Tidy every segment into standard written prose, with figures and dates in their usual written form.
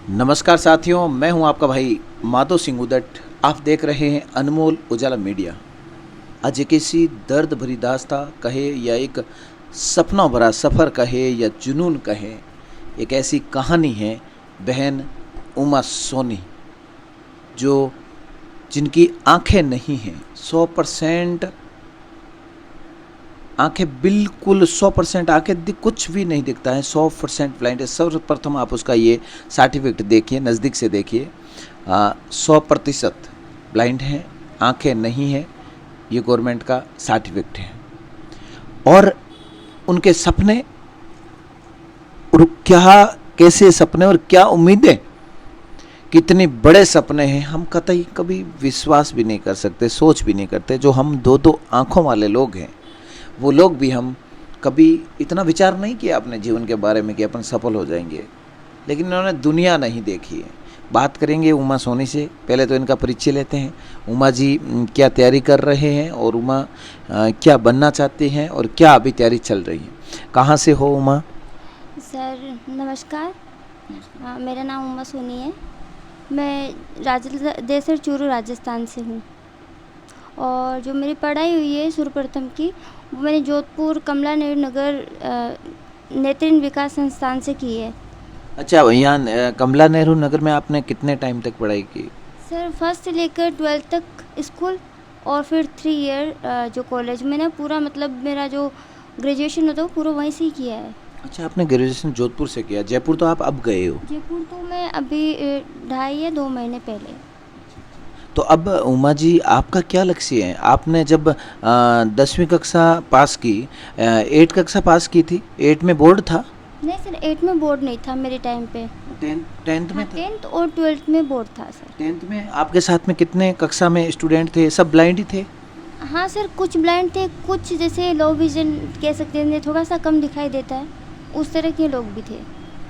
नमस्कार साथियों, मैं हूं आपका भाई माधो सिंह उदट। आप देख रहे हैं अनमोल उजाला मीडिया। आज एक ऐसी दर्द भरी दास्ता कहे या एक सपना भरा सफ़र कहे या जुनून कहे, एक ऐसी कहानी है बहन उमा सोनी, जो जिनकी आंखें नहीं हैं 100%, आंखें बिल्कुल 100% आंखें कुछ भी नहीं दिखता है, 100% ब्लाइंड है। सर्वप्रथम आप उसका ये सर्टिफिकेट देखिए, नज़दीक से देखिए। 100% ब्लाइंड है, आंखें नहीं है, ये गवर्नमेंट का सर्टिफिकेट है। और उनके सपने, और क्या कैसे सपने और क्या उम्मीदें, कितने बड़े सपने हैं, हम कतई कभी विश्वास भी नहीं कर सकते, सोच भी नहीं करते। जो हम दो दो आँखों वाले लोग हैं, वो लोग भी हम कभी इतना विचार नहीं किया अपने जीवन के बारे में कि अपन सफल हो जाएंगे। लेकिन इन्होंने दुनिया नहीं देखी है। बात करेंगे उमा सोनी से। पहले तो इनका परिचय लेते हैं। उमा जी क्या तैयारी कर रहे हैं और उमा क्या बनना चाहते हैं और क्या अभी तैयारी चल रही है। कहाँ से हो उमा? सर नमस्कार। मेरा नाम उमा सोनी है। मैं देसर चूरू राजस्थान से हूँ और जो मेरी पढ़ाई हुई है सर्वप्रथम की, वो मैंने जोधपुर कमला नेहरू नगर नेत्रहीन विकास संस्थान से की है। अच्छा, यहाँ कमला नेहरू नगर में आपने कितने टाइम तक पढ़ाई की? सर फर्स्ट से लेकर 12th तक स्कूल और फिर 3 ईयर जो कॉलेज में ना, पूरा मतलब मेरा जो ग्रेजुएशन होता है वो पूरा वहीं से ही किया है। अच्छा, आपने ग्रेजुएशन जोधपुर से किया। जयपुर तो आप अब गए हो? जयपुर तो मैं अभी 2.5 या 2 महीने पहले। तो अब उमा जी, आपका क्या लक्ष्य है? आपने जब 10वीं कक्षा पास की, 8 कक्षा पास की थी, 8 में बोर्ड था? नहीं सर, 8 में बोर्ड नहीं था मेरे टाइम पे। 10th में था? 10th और 12th में बोर्ड था सर। 10th में आपके साथ में कितने कक्षा में स्टूडेंट थे? सब ब्लाइंड ही थे? हाँ सर, कुछ ब्लाइंड थे, कुछ जैसे लो विजन कह सकते हैं, थोड़ा सा कम दिखाई देता है, उस तरह के लोग भी थे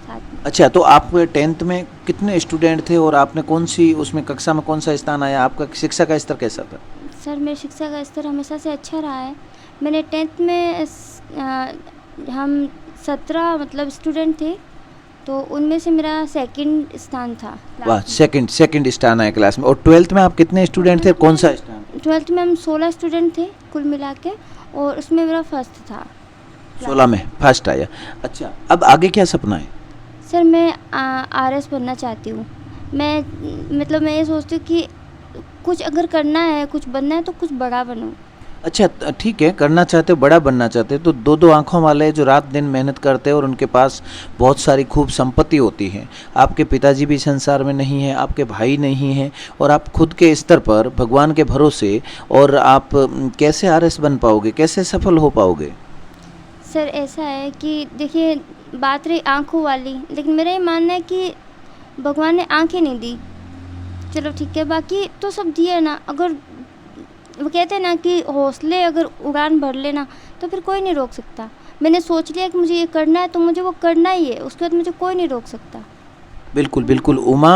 साथ में। अच्छा, तो आप 10th में कितने स्टूडेंट थे और आपने कौन सी उसमें कक्षा में कौन सा स्थान आया? आपका शिक्षा का स्तर कैसा था? सर मेरी शिक्षा का स्तर हमेशा से अच्छा रहा है। मैंने 10th में हम 17 मतलब स्टूडेंट थे, तो उनमें से मेरा सेकंड स्थान था। वाह, सेकंड स्थान आया क्लास में। और 12th में आप कितने स्टूडेंट थे, कौन सा स्थान? 12th में हम 16 स्टूडेंट थे कुल मिला के, और उसमें मेरा फर्स्ट था। 16 में फर्स्ट आया। अच्छा, अब आगे क्या सपना है? सर मैं RS बनना चाहती हूँ। मैं ये सोचती हूँ कि कुछ अगर करना है, कुछ बनना है तो कुछ बड़ा बनूँ। अच्छा, ठीक है, करना चाहते हो, बड़ा बनना चाहते हो, तो दो दो आंखों वाले जो रात दिन मेहनत करते हैं और उनके पास बहुत सारी खूब संपत्ति होती है। आपके पिताजी भी संसार में नहीं है, आपके भाई नहीं हैं, और आप खुद के स्तर पर भगवान के भरोसे, और आप कैसे RS बन पाओगे, कैसे सफल हो पाओगे? सर ऐसा है कि देखिए, बात रही आँखों वाली, लेकिन मेरा ये मानना है कि भगवान ने आँखें नहीं दी, चलो ठीक है, बाकी तो सब दिया ना। अगर वो कहते हैं ना कि हौसले अगर उड़ान भर लेना तो फिर कोई नहीं रोक सकता। मैंने सोच लिया कि मुझे ये करना है तो मुझे वो करना ही है, उसके बाद मुझे कोई नहीं रोक सकता। बिल्कुल बिल्कुल उमा,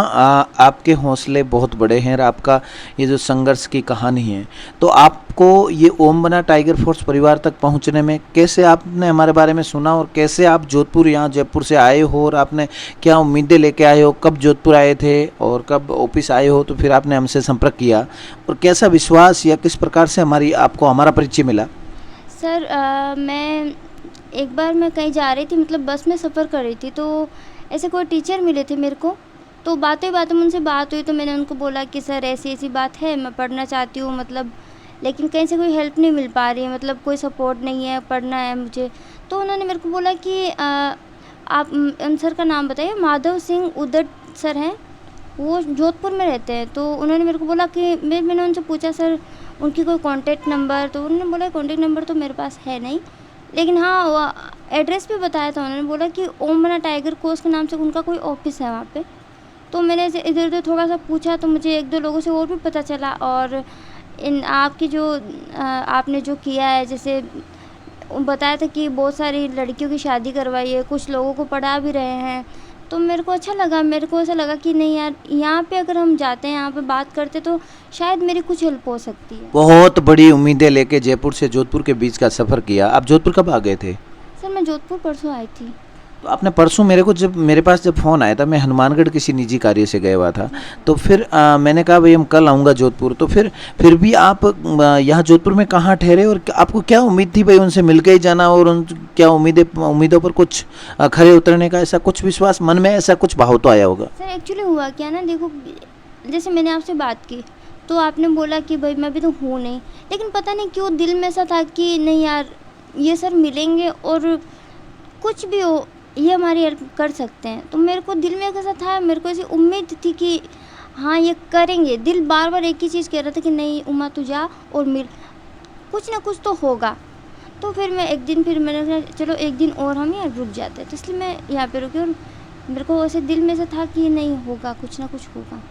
आपके हौसले बहुत बड़े हैं और आपका ये जो संघर्ष की कहानी है, तो आपको ये ओम बना टाइगर फोर्स परिवार तक पहुंचने में कैसे, आपने हमारे बारे में सुना और कैसे आप जोधपुर, यहाँ जयपुर से आए हो, और आपने क्या उम्मीदें लेके आए हो, कब जोधपुर आए थे और कब ऑफिस आए हो, तो फिर आपने हमसे संपर्क किया, और कैसा विश्वास या किस प्रकार से आपको हमारा परिचय मिला? सर मैं एक बार मैं कहीं जा रही थी, मतलब बस में सफ़र कर रही थी, तो ऐसे कोई टीचर मिले थे मेरे को, तो बातें बातें में उनसे बात हुई, तो मैंने उनको बोला कि सर ऐसी ऐसी बात है, मैं पढ़ना चाहती हूँ, मतलब लेकिन कहीं से कोई हेल्प नहीं मिल पा रही है, मतलब कोई सपोर्ट नहीं है, पढ़ना है मुझे। तो उन्होंने मेरे को बोला कि आप उन सर का नाम बताइए। माधव सिंह उदट सर हैं, वो जोधपुर में रहते हैं। तो उन्होंने मेरे को बोला कि मैंने उनसे पूछा सर उनकी कोई कॉन्टैक्ट नंबर, तो उन्होंने बोला कॉन्टैक्ट नंबर तो मेरे पास है नहीं, लेकिन हाँ वो एड्रेस भी बताया था। उन्होंने बोला कि ओम बना टाइगर कोर्स के नाम से उनका कोई ऑफिस है वहाँ पे। तो मैंने इधर उधर थोड़ा सा पूछा, तो मुझे 1-2 लोगों से और भी पता चला, और इन आपकी जो आपने जो किया है, जैसे बताया था कि बहुत सारी लड़कियों की शादी करवाई है, कुछ लोगों को पढ़ा भी रहे हैं, तो मेरे को अच्छा लगा। मेरे को ऐसा लगा कि नहीं यार, यहाँ पे अगर हम जाते हैं, यहाँ पे बात करते तो शायद मेरी कुछ हेल्प हो सकती है। बहुत बड़ी उम्मीदें लेके जयपुर से जोधपुर के बीच का सफ़र किया। आप जोधपुर कब आ गए थे? सर मैं जोधपुर परसों आई थी। तो आपने परसों मेरे को जब मेरे पास जब फ़ोन आया था, मैं हनुमानगढ़ किसी निजी कार्य से गया हुआ था, तो फिर मैंने कहा भाई हम कल आऊँगा जोधपुर। तो फिर भी आप यहाँ जोधपुर में कहाँ ठहरे और आपको क्या उम्मीद थी भाई उनसे मिल के ही जाना, और उन क्या उम्मीदों पर कुछ खरे उतरने का ऐसा कुछ विश्वास मन में, ऐसा कुछ भाव तो आया होगा? सर एक्चुअली हुआ क्या ना, देखो जैसे मैंने आपसे बात की तो आपने बोला कि भाई मैं भी तो हूँ नहीं, लेकिन पता नहीं क्यों दिल में ऐसा था कि नहीं यार ये सर मिलेंगे और कुछ भी हो ये हमारी हेल्प कर सकते हैं। तो मेरे को दिल में कैसा था, मेरे को ऐसी उम्मीद थी कि हाँ ये करेंगे। दिल बार बार एक ही चीज़ कह रहा था कि नहीं उमा तू जा और मिल, कुछ ना कुछ तो होगा। तो फिर मैं एक दिन फिर मैंने कहा चलो एक दिन और हम यहाँ रुक जाते हैं, तो इसलिए मैं यहाँ पे रुकी और मेरे को ऐसे दिल में से था कि नहीं होगा, कुछ ना कुछ होगा।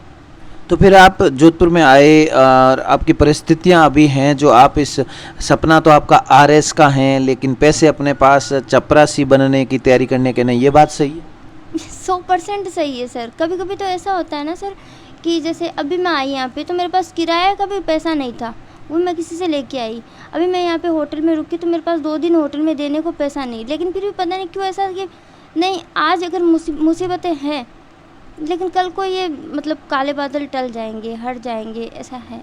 तो फिर आप जोधपुर में आए और आपकी परिस्थितियां अभी हैं जो आप इस सपना तो आपका आरएस का है, लेकिन पैसे अपने पास चपरासी बनने की तैयारी करने के नहीं, ये बात सही है? 100% सही है सर। कभी कभी तो ऐसा होता है ना सर कि जैसे अभी मैं आई यहाँ पे तो मेरे पास किराया का भी पैसा नहीं था, वो मैं किसी से लेके आई। अभी मैं यहाँ पे होटल में रुकी तो मेरे पास 2 दिन होटल में देने को पैसा नहीं, लेकिन फिर भी पता नहीं क्यों ऐसा कि नहीं आज अगर मुसीबतें हैं लेकिन कल को ये मतलब काले बादल टल जाएंगे, हट जाएंगे, ऐसा है।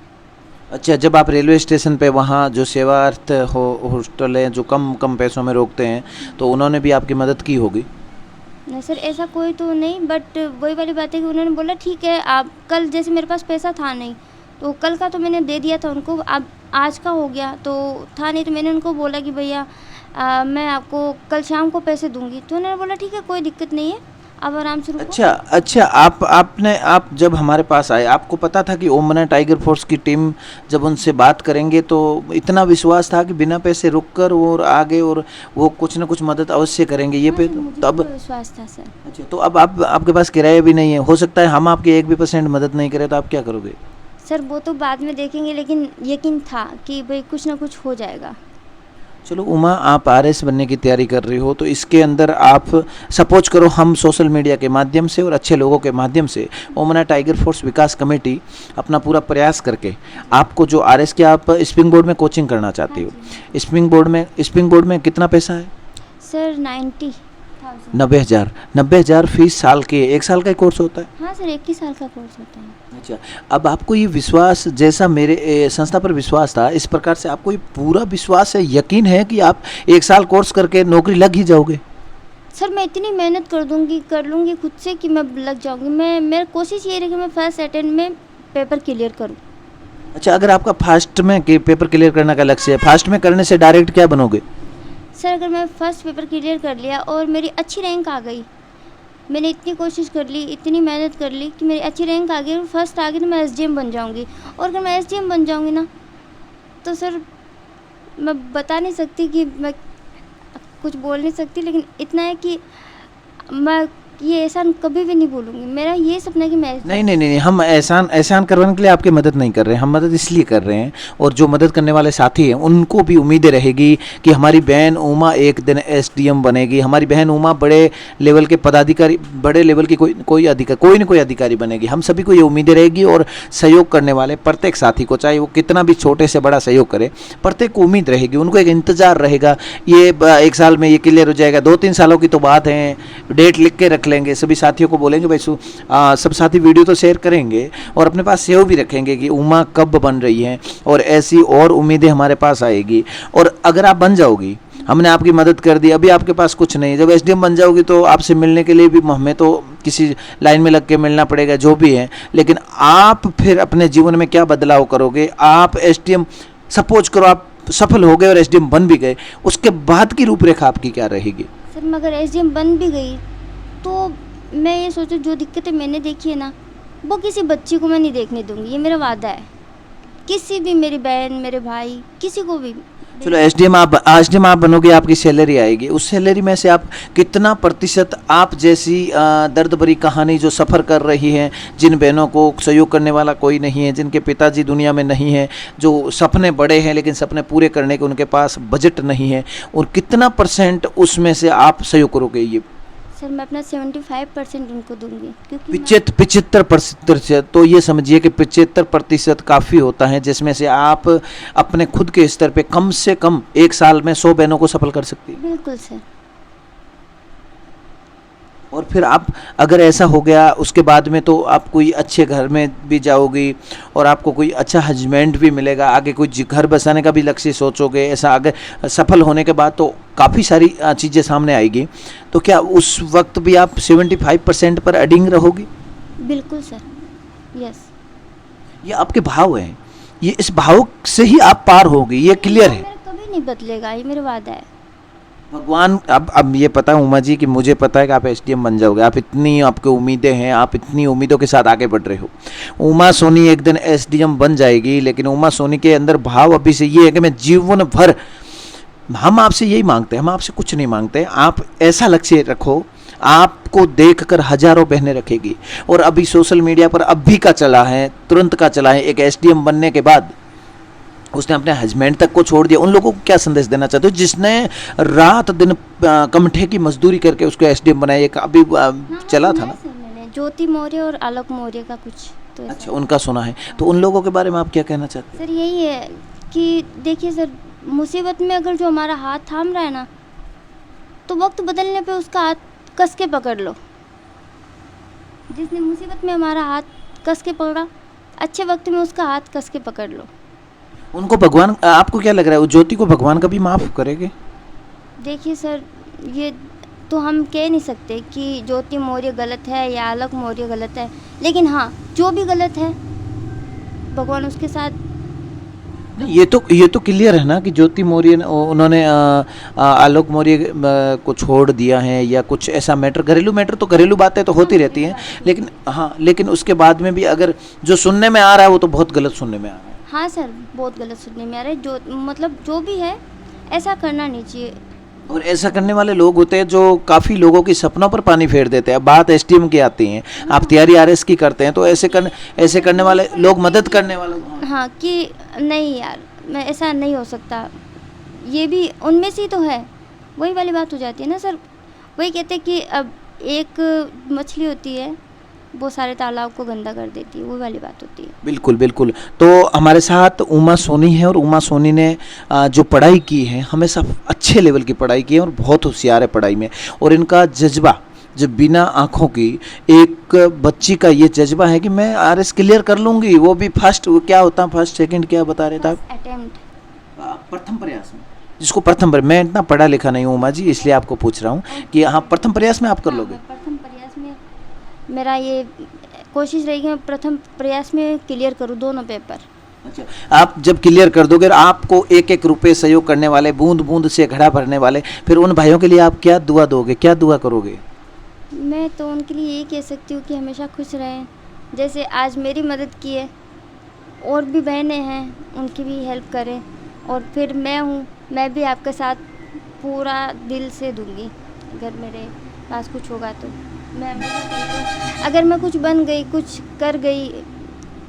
अच्छा, जब आप रेलवे स्टेशन पे वहाँ जो सेवार्थ हॉस्टल है जो कम पैसों में रोकते हैं, तो उन्होंने भी आपकी मदद की होगी? नहीं सर ऐसा कोई तो नहीं, बट वही वाली बात है कि उन्होंने बोला ठीक है आप कल, जैसे मेरे पास पैसा था नहीं तो कल का तो मैंने दे दिया था उनको, अब आज का हो गया तो था नहीं, तो मैंने उनको बोला कि भैया मैं आपको कल शाम को पैसे दूंगी। तो उन्होंने बोला ठीक है कोई दिक्कत नहीं है, अब आराम से रुको। अच्छा, आप जब हमारे पास आए आपको पता था कि ओमना टाइगर फोर्स की टीम जब उनसे बात करेंगे तो इतना विश्वास था कि बिना पैसे रुक कर और आगे और वो कुछ ना कुछ मदद अवश्य करेंगे ये हाँ पे? सर, मुझे तो अब पूरा विश्वास था सर। अच्छा, तो अब आपके पास किराया भी नहीं है, हो सकता है हम आपकी 1% मदद नहीं करें, तो आप क्या करोगे? सर वो तो बाद में देखेंगे, लेकिन यकीन था कि भाई कुछ ना कुछ हो जाएगा। चलो उमा, आप आरएस बनने की तैयारी कर रही हो, तो इसके अंदर आप सपोज करो हम सोशल मीडिया के माध्यम से और अच्छे लोगों के माध्यम से ओमना टाइगर फोर्स विकास कमेटी अपना पूरा प्रयास करके आपको जो आरएस के आप स्प्रिंग बोर्ड में कोचिंग करना चाहती हो, स्प्रिंग बोर्ड में कितना पैसा है? सर 90,000। 90,000 फीस साल की है, 1 साल का कोर्स होता है? हाँ सर 21 साल का कोर्स होता है। अच्छा, अब आपको ये विश्वास जैसा मेरे संस्था पर विश्वास था, इस प्रकार से आपको ये पूरा विश्वास है, यकीन है कि आप 1 साल कोर्स करके नौकरी लग ही जाओगे? सर मैं इतनी मेहनत कर लूँगी खुद से कि मैं लग जाऊँगी। मेरी कोशिश ये रही कि मैं फर्स्ट अटेम्प्ट में पेपर क्लियर करूँ। अच्छा, अगर आपका फास्ट में पेपर क्लियर करने का लक्ष्य है, फास्ट में करने से डायरेक्ट क्या बनोगे? सर अगर मैं फर्स्ट पेपर क्लियर कर लिया और मेरी अच्छी रैंक आ गई, मैंने इतनी कोशिश कर ली, इतनी मेहनत कर ली कि मेरी अच्छी रैंक आ गई और फर्स्ट आ गई तो मैं एसडीएम बन जाऊंगी। और अगर मैं एसडीएम बन जाऊंगी ना तो सर मैं बता नहीं सकती, कि मैं कुछ बोल नहीं सकती, लेकिन इतना है कि मैं ये एहसान कभी भी नहीं भूलूंगी। मेरा ये सपना है कि मैं नहीं, हम एहसान करवाने के लिए आपकी मदद नहीं कर रहे हैं, हम मदद इसलिए कर रहे हैं, और जो मदद करने वाले साथी हैं उनको भी उम्मीदें रहेगी कि हमारी बहन उमा एक दिन एसडीएम बनेगी, हमारी बहन उमा बड़े लेवल के पदाधिकारी, बड़े लेवल की कोई न कोई अधिकारी बनेगी। हम सभी को ये उम्मीदें रहेगी, और सहयोग करने वाले प्रत्येक साथी को, चाहे वो कितना भी छोटे से बड़ा सहयोग करे, प्रत्येक को उम्मीद रहेगी, उनको एक इंतजार रहेगा। ये 1 साल में ये क्लियर हो जाएगा, 2-3 सालों की तो बात है, डेट लिख के लेंगे, सभी साथियों को बोलेंगे भाई सब साथी वीडियो तो शेयर करेंगे और अपने पास सेव भी रखेंगे कि उमा कब बन रही है, और ऐसी और उम्मीदें हमारे पास आएगी। और अगर आप बन जाओगी, हमने आपकी मदद कर दी, अभी आपके पास कुछ नहीं, जब एसडीएम बन जाओगी तो आपसे मिलने के लिए भी हमें तो किसी लाइन में लग के मिलना पड़ेगा, जो भी है, लेकिन आप फिर अपने जीवन में क्या बदलाव करोगे? आप एसडीएम सपोज करो आप सफल हो गए और एसडीएम बन भी गए, उसके बाद की रूपरेखा आपकी क्या रहेगी? सर मैं अगर एसडीएम बन भी गई तो मैं ये सोचूं जो दिक्कतें मैंने देखी है ना वो किसी बच्ची को मैं नहीं देखने दूंगी, ये मेरा वादा है। किसी भी, मेरी बहन, मेरे भाई, किसी को भी। चलो एसडीएम आप बनोगे, आपकी सैलरी आएगी, उस सैलरी में से आप कितना प्रतिशत आप जैसी दर्द भरी कहानी जो सफ़र कर रही हैं, जिन बहनों को सहयोग करने वाला कोई नहीं है, जिनके पिताजी दुनिया में नहीं है, जो सपने बड़े हैं लेकिन सपने पूरे करने के उनके पास बजट नहीं है, और कितना % उसमें से आप सहयोग करोगे? ये सर मैं अपना 75% उनको दूंगी, क्योंकि 75%, तो ये समझिए कि 75% काफ़ी होता है, जिसमें से आप अपने खुद के स्तर पे कम से कम 1 साल में 100 बहनों को सफल कर सकती है। बिल्कुल सर। और फिर आप अगर ऐसा हो गया उसके बाद में तो आप कोई अच्छे घर में भी जाओगी और आपको कोई अच्छा हस्बैंड भी मिलेगा, आगे कोई घर बसाने का भी लक्ष्य सोचोगे, ऐसा आगे सफल होने के बाद तो काफ़ी सारी चीज़ें सामने आएगी। तो क्या उस वक्त भी आप 75% पर अडिंग रहोगी? बिल्कुल सर, यस। ये आपके भाव हैं, ये इस भाव से ही आप पार होगी, ये क्लियर है। मेरा कभी नहीं बदलेगा, ये मेरा वादा है। भगवान अब ये पता है उमा जी कि मुझे पता है कि आप एसडीएम बन जाओगे, आप इतनी आपकी उम्मीदें हैं, आप इतनी उम्मीदों के साथ आगे बढ़ रहे हो। उमा सोनी एक दिन एसडीएम बन जाएगी, लेकिन उमा सोनी के अंदर भाव अभी से ये है कि मैं जीवन भर, हम आपसे यही मांगते हैं, हम आपसे कुछ नहीं मांगते, आप ऐसा लक्ष्य रखो, आपको देखकर हजारों बहनें रखेगी। और अभी सोशल मीडिया पर अभी का चला है, तुरंत का चला है, एक एसडीएम बनने के बाद उसने अपने हस्बैंड तक को छोड़ दिया। उन लोगों को क्या संदेश देना चाहते हो जिसने रात दिन कमठे की मजदूरी करके उसको एसडीएम बनाया? एक अभी चला था ना, मैंने ज्योति मौर्य और आलोक मौर्य का कुछ तो ऐसा। अच्छा, उनका सुना है, तो उन लोगों के बारे में आप क्या कहना चाहते हैं? सर यही है कि देखिए सर, मुसीबत में अगर जो हमारा हाथ थाम रहा है ना, तो वक्त बदलने पे उसका हाथ कस के पकड़ लो। जिसने मुसीबत में हमारा हाथ कस के पकड़ा, अच्छे वक्त में उसका हाथ कस के पकड़ लो। उनको भगवान, आपको क्या लग रहा है वो ज्योति को भगवान कभी माफ़ करेंगे? देखिए सर, ये तो हम कह नहीं सकते कि ज्योति मौर्य गलत है या आलोक मौर्य गलत है, लेकिन हाँ, जो भी गलत है भगवान उसके साथ। नहीं, ये तो क्लियर है ना कि ज्योति मौर्य उन्होंने आलोक मौर्य को छोड़ दिया है या कुछ ऐसा मैटर, घरेलू मैटर, तो घरेलू बातें तो होती रहती हैं, लेकिन हाँ, लेकिन उसके बाद में भी अगर जो सुनने में आ रहा है वो तो बहुत गलत सुनने में आ रहा है। हाँ सर, बहुत गलत सुनने में आ रहा है। जो मतलब जो भी है ऐसा करना नहीं चाहिए। और ऐसा करने वाले लोग होते हैं जो काफ़ी लोगों की सपनों पर पानी फेर देते हैं। बात एसडीएम की आती है, आप तैयारी आरएस की करते हैं, तो ऐसे करने वाले लोग मदद करने वाले। हाँ कि नहीं यार, मैं ऐसा नहीं हो सकता, ये भी उनमें से ही तो है, वही वाली बात हो जाती है ना सर। वही कहते हैं कि अब एक मछली होती है, वो सारे तालाब को गंदा कर देती है, वो वाली बात होती है। बिल्कुल बिल्कुल। तो हमारे साथ उमा सोनी है, और उमा सोनी ने जो पढ़ाई की है हमेशा अच्छे लेवल की पढ़ाई की है और बहुत होशियार है पढ़ाई में। और इनका जज्बा, जब बिना आँखों की एक बच्ची का ये जज्बा है कि मैं आरएस क्लियर कर लूँगी, वो भी फर्स्ट, क्या होता है फर्स्ट सेकंड, क्या बता रहे थे आप? अटेम्प्ट, प्रथम प्रयास में, जिसको प्रथम प्रयास, मैं इतना पढ़ा लिखा नहीं हूँ उमा जी, इसलिए आपको पूछ रहा हूँ कि हाँ, प्रथम प्रयास में आप कर लोगे? प्रथम प्रयास में मेरा ये कोशिश रहेगी, मैं प्रथम प्रयास में क्लियर करूँ दोनों पेपर। अच्छा, आप जब क्लियर कर दोगे, आपको एक एक रुपए सहयोग करने वाले, बूंद बूंद से घड़ा भरने वाले, फिर उन भाइयों के लिए आप क्या दुआ दोगे, क्या दुआ करोगे? मैं तो उनके लिए यही कह सकती हूँ कि हमेशा खुश रहें, जैसे आज मेरी मदद की है, और भी बहनें हैं उनकी भी हेल्प करें, और फिर मैं हूँ, मैं भी आपके साथ पूरा दिल से दूंगी। अगर मेरे पास कुछ होगा तो मैं अगर मैं कुछ बन गई, कुछ कर गई,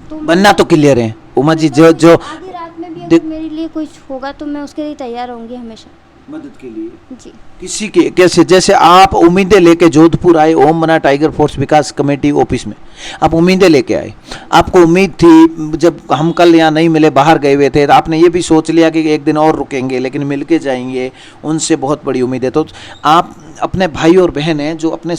तो बनना तो क्लियर है उमा जी, जो आधी रात में भी अगर मेरे लिए कुछ होगा तो मैं उसके लिए तैयार रहूँगी हमेशा मदद के लिए। जी। किसी के कैसे, जैसे आप उम्मीदें लेके जोधपुर आए, ओम मना टाइगर फोर्स विकास कमेटी ऑफिस में आप उम्मीदें लेके आए, आपको उम्मीद थी, जब हम कल यहाँ नहीं मिले, बाहर गए हुए थे, तो आपने ये भी सोच लिया कि एक दिन और रुकेंगे लेकिन मिल के जाएंगे, उनसे बहुत बड़ी उम्मीद है। तो आप अपने भाई और बहन हैं जो अपने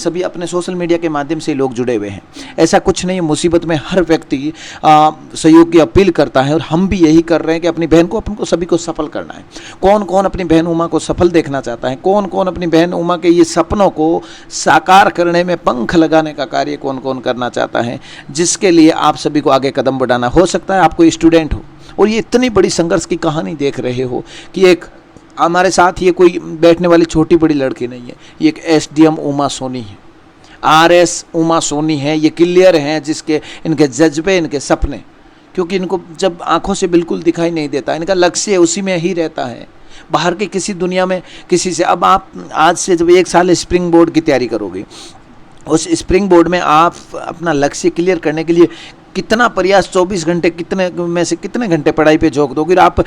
सोशल मीडिया के माध्यम से लोग जुड़े हुए हैं, ऐसा कुछ नहीं है, मुसीबत में हर व्यक्ति सहयोग की अपील करता है, और हम भी यही कर रहे हैं कि अपनी बहन को, अपन को सभी को सफल करना है। कौन कौन अपनी बहन उमा को सफल देखना चाहता है, कौन कौन अपनी बहन उमा के ये सपनों को साकार करने में पंख लगाने का कार्य कौन कौन करना चाहता है, जिसके लिए आप सभी को आगे कदम बढ़ाना। हो सकता है आप कोई स्टूडेंट हो और ये इतनी बड़ी संघर्ष की कहानी देख रहे हो कि एक हमारे साथ ये कोई बैठने वाली छोटी बड़ी लड़की नहीं है, ये एक एसडीएम उमा सोनी है, आरएस उमा सोनी है, ये क्लियर हैं, जिसके इनके जज्बे, इनके सपने, क्योंकि इनको जब आंखों से बिल्कुल दिखाई नहीं देता, इनका लक्ष्य उसी में ही रहता है, बाहर के किसी दुनिया में किसी से। अब आप आज से जब 1 साल स्प्रिंग बोर्ड की तैयारी करोगे, उस स्प्रिंग बोर्ड में आप अपना लक्ष्य क्लियर करने के लिए कितना प्रयास 24 घंटे कितने में से कितने घंटे पढ़ाई पे झोंक दोगे। आप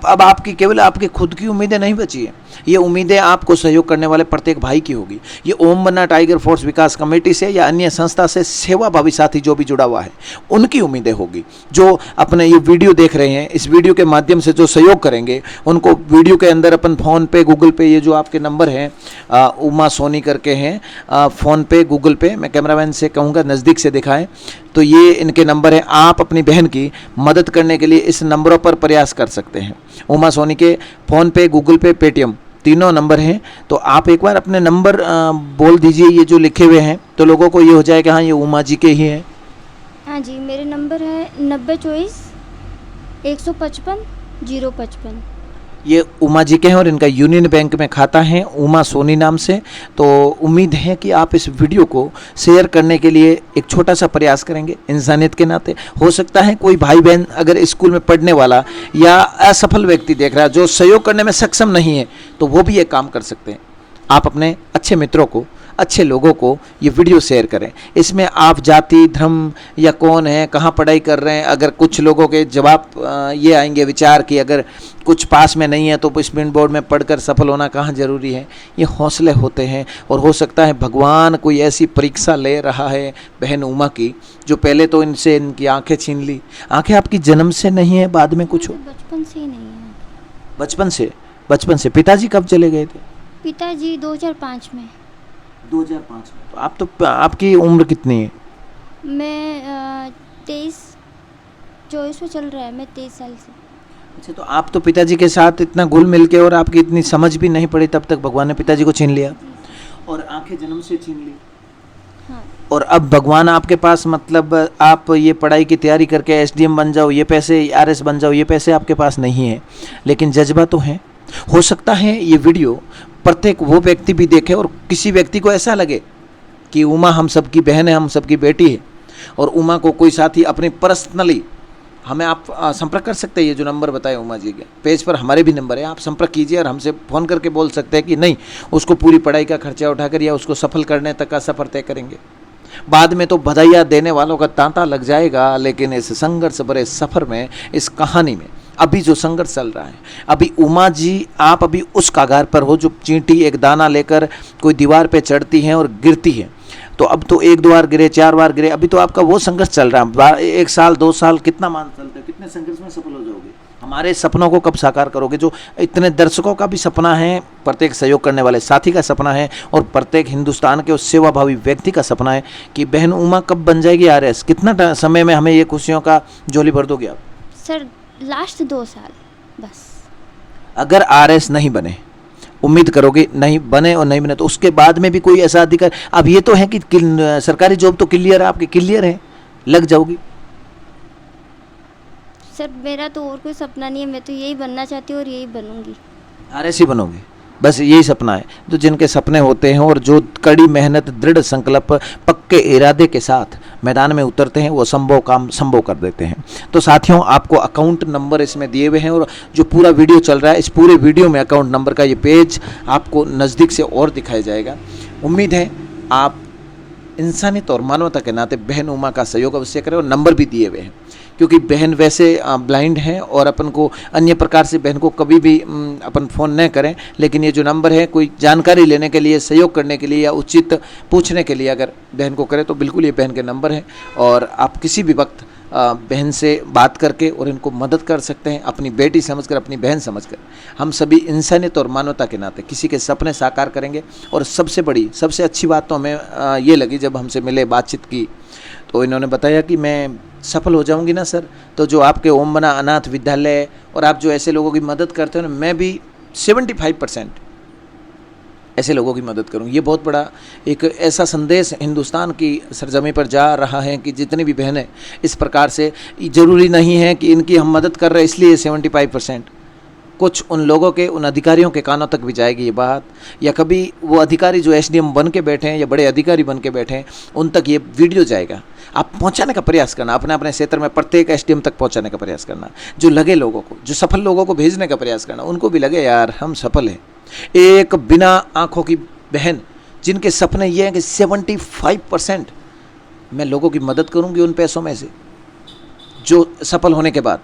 अब आपकी केवल आपकी खुद की उम्मीदें नहीं बची है, ये उम्मीदें आपको सहयोग करने वाले प्रत्येक भाई की होगी। ये ओम बन्ना टाइगर फोर्स विकास कमेटी से या अन्य संस्था से सेवा भावी साथी जो भी जुड़ा हुआ है उनकी उम्मीदें होगी। जो अपने ये वीडियो देख रहे हैं, इस वीडियो के माध्यम से जो सहयोग करेंगे उनको वीडियो के अंदर अपन फ़ोन पे गूगल पे, ये जो आपके नंबर हैं उमा सोनी करके हैं, फ़ोन पे गूगल पे, मैं कैमरामैन से कहूँगा नज़दीक से दिखाएं, तो ये इनके नंबर हैं। आप अपनी बहन की मदद करने के लिए इस नंबरों पर प्रयास कर सकते हैं। उमा सोनी के फ़ोन पे, गूगल पे, पेटीएम तीनों नंबर हैं। तो आप एक बार अपने नंबर बोल दीजिए, ये जो लिखे हुए हैं, तो लोगों को ये हो जाएगा हाँ ये उमा जी के ही हैं। हाँ जी, मेरे नंबर है 9024 155 055। ये उमा जी के हैं और इनका यूनियन बैंक में खाता है उमा सोनी नाम से। तो उम्मीद है कि आप इस वीडियो को शेयर करने के लिए एक छोटा सा प्रयास करेंगे इंसानियत के नाते। हो सकता है कोई भाई बहन अगर स्कूल में पढ़ने वाला या असफल व्यक्ति देख रहा है जो सहयोग करने में सक्षम नहीं है, तो वो भी ये काम कर सकते हैं। आप अपने अच्छे मित्रों को, अच्छे लोगों को ये वीडियो शेयर करें। इसमें आप जाति, धर्म या कौन है, कहाँ पढ़ाई कर रहे हैं, अगर कुछ लोगों के जवाब ये आएंगे विचार कि अगर कुछ पास में नहीं है तो स्पिन बोर्ड में पढ़कर सफल होना कहाँ ज़रूरी है, ये हौसले होते हैं। और हो सकता है भगवान कोई ऐसी परीक्षा ले रहा है बहन उमा की, जो पहले तो इनसे इनकी आंखें छीन ली। आंखें आपकी जन्म से नहीं है, बाद में कुछ हो? बचपन से ही नहीं है। बचपन से। पिताजी कब चले गए थे? पिताजी 2005 में। 2005 में। तो आप तो आपकी उम्र कितनी है? मैं 23-24 में चल रहा है, मैं 23 साल से। अच्छा, तो आप तो पिताजी के साथ इतना घुल मिल के और आपकी इतनी समझ भी नहीं पड़ी तब तक भगवान ने पिताजी को छीन लिया और आंखें जन्म से छीन ली। हाँ। और अब भगवान आपके पास, मतलब आप ये पढ़ाई की तैयारी करके एसडीएम बन जाओ, ये पैसे आरएस बन जाओ, ये पैसे आपके पास नहीं है, लेकिन जज्बा तो है। हो सकता है ये वीडियो प्रत्येक वो व्यक्ति भी देखे और किसी व्यक्ति को ऐसा लगे कि उमा हम सबकी बहन है, हम सबकी बेटी है, और उमा को कोई साथी अपनी पर्सनली, हमें आप संपर्क कर सकते हैं। ये जो नंबर बताए उमा जी के पेज पर हमारे भी नंबर है, आप संपर्क कीजिए और हमसे फ़ोन करके बोल सकते हैं कि नहीं, उसको पूरी पढ़ाई का खर्चा उठाकर या उसको सफल करने तक का सफ़र तय करेंगे। बाद में तो बधाइयाँ देने वालों का तांता लग जाएगा, लेकिन इस संघर्ष भरे सफ़र में, इस कहानी में अभी जो संघर्ष चल रहा है, अभी उमा जी आप अभी उस कागार पर हो जो चींटी एक दाना लेकर कोई दीवार पे चढ़ती है और गिरती है। तो अब तो 1 2 बार गिरे, 4 बार गिरे, अभी तो आपका वो संघर्ष चल रहा है। 1 साल 2 साल कितना मान चलते हैं, कितने संघर्ष में सफल हो जाओगे? हमारे सपनों को कब साकार करोगे? जो इतने दर्शकों का भी सपना है, प्रत्येक सहयोग करने वाले साथी का सपना है, और प्रत्येक हिंदुस्तान के उस सेवाभावी व्यक्ति का सपना है कि बहन उमा कब बन जाएगी आरएस। कितना समय में हमें ये खुशियों का झोली भर दोगे आप? सर लास्ट 2 साल बस। अगर आरएस नहीं बने, उम्मीद करोगे नहीं बने, और नहीं बने तो उसके बाद में भी कोई ऐसा अधिकार, अब ये तो है कि सरकारी जॉब तो क्लियर है, आपकी क्लियर है, लग जाओगी। सर मेरा तो और कोई सपना नहीं है, मैं तो यही बनना चाहती हूँ और यही बनूंगी। आरएस ही बनोगे, बस यही सपना है। तो जिनके सपने होते हैं और जो कड़ी मेहनत, दृढ़ संकल्प, पक्के इरादे के साथ मैदान में उतरते हैं, वो संभव काम संभव कर देते हैं। तो साथियों, आपको अकाउंट नंबर इसमें दिए हुए हैं, और जो पूरा वीडियो चल रहा है, इस पूरे वीडियो में अकाउंट नंबर का ये पेज आपको नज़दीक से और दिखाया जाएगा। उम्मीद है आप इंसानियत और मानवता के नाते बहन उमा का सहयोग अवश्य करें, और नंबर भी दिए हुए हैं, क्योंकि बहन वैसे ब्लाइंड हैं और अपन को अन्य प्रकार से बहन को कभी भी अपन फ़ोन न करें, लेकिन ये जो नंबर है कोई जानकारी लेने के लिए, सहयोग करने के लिए या उचित पूछने के लिए अगर बहन को करें तो बिल्कुल ये बहन के नंबर हैं, और आप किसी भी वक्त बहन से बात करके और इनको मदद कर सकते हैं, अपनी बेटी समझकर, अपनी बहन समझकर। हम सभी इंसानियत और मानवता के नाते किसी के सपने साकार करेंगे। और सबसे बड़ी, सबसे अच्छी बात तो हमें ये लगी जब हमसे मिले, बातचीत की, तो इन्होंने बताया कि मैं सफल हो जाऊंगी ना सर, तो जो आपके ओम बन्ना अनाथ विद्यालय और आप जो ऐसे लोगों की मदद करते हो ना, मैं भी 75% ऐसे लोगों की मदद करूँ। ये बहुत बड़ा एक ऐसा संदेश हिंदुस्तान की सरजमी पर जा रहा है कि जितनी भी बहनें इस प्रकार से, ज़रूरी नहीं है कि इनकी हम मदद कर रहे हैं इसलिए 75%, कुछ उन लोगों के, उन अधिकारियों के कानों तक भी जाएगी ये बात, या कभी वो अधिकारी जो एसडीएम बन के बैठे हैं या बड़े अधिकारी बन के बैठे हैं, उन तक ये वीडियो जाएगा। आप पहुंचाने का प्रयास करना, अपने अपने क्षेत्र में प्रत्येक एसडीएम तक पहुंचाने का प्रयास करना, जो लगे लोगों को, जो सफल लोगों को भेजने का प्रयास करना, उनको भी लगे यार हम सफल हैं। एक बिना आंखों की बहन जिनके सपने ये हैं कि 75% मैं लोगों की मदद करूंगी उन पैसों में से, जो सफल होने के बाद,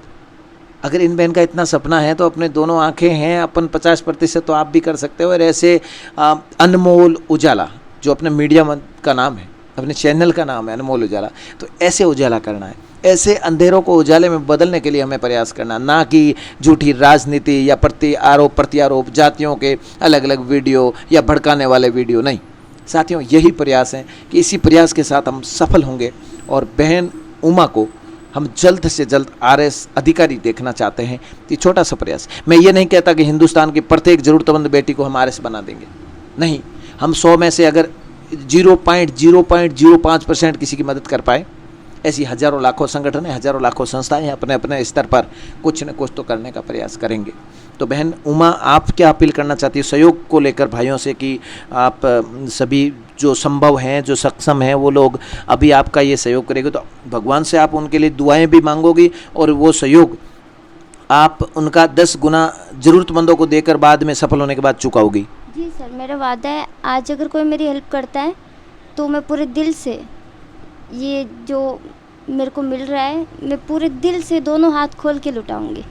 अगर इन बहन का इतना सपना है तो अपने दोनों आंखें हैं, अपन 50% तो आप भी कर सकते हो। और ऐसे अनमोल उजाला, जो अपने मीडिया का नाम है, अपने चैनल का नाम है अनमोल उजाला, तो ऐसे उजाला करना है। ऐसे अंधेरों को उजाले में बदलने के लिए हमें प्रयास करना, ना कि झूठी राजनीति या प्रत्यारोप, जातियों के अलग अलग वीडियो या भड़काने वाले वीडियो नहीं। साथियों, यही प्रयास है कि इसी प्रयास के साथ हम सफल होंगे और बहन उमा को हम जल्द से जल्द आरएस अधिकारी देखना चाहते हैं। ये छोटा सा प्रयास। मैं ये नहीं कहता कि हिंदुस्तान की प्रत्येक ज़रूरतमंद बेटी को हम आरएस बना देंगे, नहीं। हम 100 में से अगर 0.05% किसी की मदद कर पाए, ऐसी हजारों लाखों संगठन है, हजारों लाखों संस्थाएं हैं, अपने अपने स्तर पर कुछ न कुछ तो करने का प्रयास करेंगे। तो बहन उमा, आप क्या अपील करना चाहती है सहयोग को लेकर भाइयों से, कि आप सभी जो संभव हैं, जो सक्षम हैं, वो लोग अभी आपका ये सहयोग करेंगे, तो भगवान से आप उनके लिए दुआएं भी मांगोगी और वो सहयोग आप उनका 10 गुना ज़रूरतमंदों को देकर बाद में सफल होने के बाद चुकाओगी? जी सर, मेरा वादा है, आज अगर कोई मेरी हेल्प करता है तो मैं पूरे दिल से, ये जो मेरे को मिल रहा है, मैं पूरे दिल से दोनों हाथ खोल के लुटाऊंगी।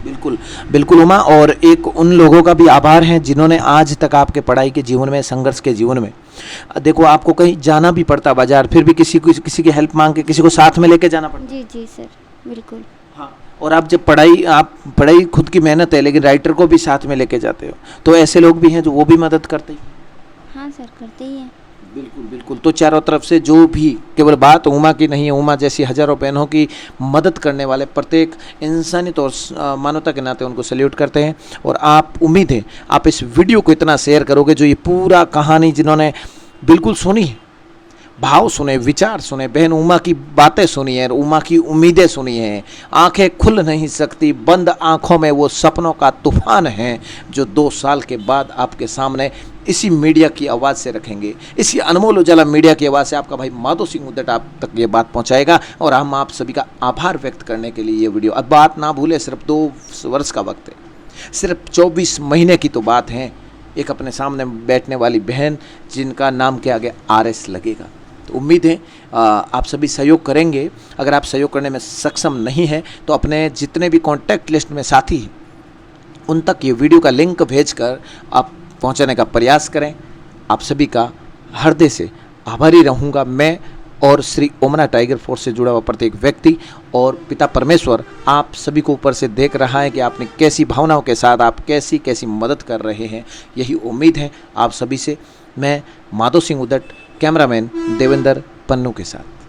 बिल्कुल बिल्कुल उमा, और एक उन लोगों का भी आभार है जिन्होंने आज तक आपके पढ़ाई के जीवन में, संघर्ष के जीवन में, देखो आपको कहीं जाना भी पड़ता बाजार, फिर भी किसी की हेल्प मांग के किसी को साथ में लेके जाना पड़ता। जी जी सर, बिल्कुल। हाँ, और आप जब आप पढ़ाई खुद की मेहनत है, लेकिन राइटर को भी साथ में लेके जाते हो, तो ऐसे लोग भी हैं जो वो भी मदद करते हैं। हाँ सर, करते ही हैं। बिल्कुल बिल्कुल। तो चारों तरफ से जो भी, केवल बात उमा की नहीं है, उमा जैसी हजारों बहनों की मदद करने वाले प्रत्येक इंसानियत और मानवता के नाते उनको सैल्यूट करते हैं। और आप, उम्मीद है आप इस वीडियो को इतना शेयर करोगे, जो ये पूरा कहानी जिन्होंने बिल्कुल सुनी है, भाव सुने, विचार सुने, बहन उमा की बातें सुनी है, उमा की उम्मीदें सुनी हैं, आंखें खुल नहीं सकती, बंद आंखों में वो सपनों का तूफान है जो 2 साल के बाद आपके सामने इसी मीडिया की आवाज़ से रखेंगे। इसी अनमोल उजाला मीडिया की आवाज़ से आपका भाई माधो सिंह उद्दट आप तक ये बात पहुंचाएगा। और हम आप सभी का आभार व्यक्त करने के लिए ये वीडियो, अब बात ना भूले, सिर्फ 2 वर्ष का वक्त है, सिर्फ 24 महीने की तो बात है। एक अपने सामने बैठने वाली बहन जिनका नाम के आगे आरएस लगेगा। तो उम्मीद है आप सभी सहयोग करेंगे। अगर आप सहयोग करने में सक्षम नहीं हैं तो अपने जितने भी कॉन्टैक्ट लिस्ट में साथी हैं उन तक ये वीडियो का लिंक भेजकर आप पहुंचाने का प्रयास करें। आप सभी का हृदय से आभारी रहूँगा मैं और श्री ओमना टाइगर फोर्स से जुड़ा हुआ प्रत्येक व्यक्ति। और पिता परमेश्वर आप सभी को ऊपर से देख रहा है कि आपने कैसी भावनाओं के साथ आप कैसी कैसी मदद कर रहे हैं। यही उम्मीद है आप सभी से। मैं माधो सिंह उद्दट, कैमरामैन देवेंद्र पन्नू के साथ।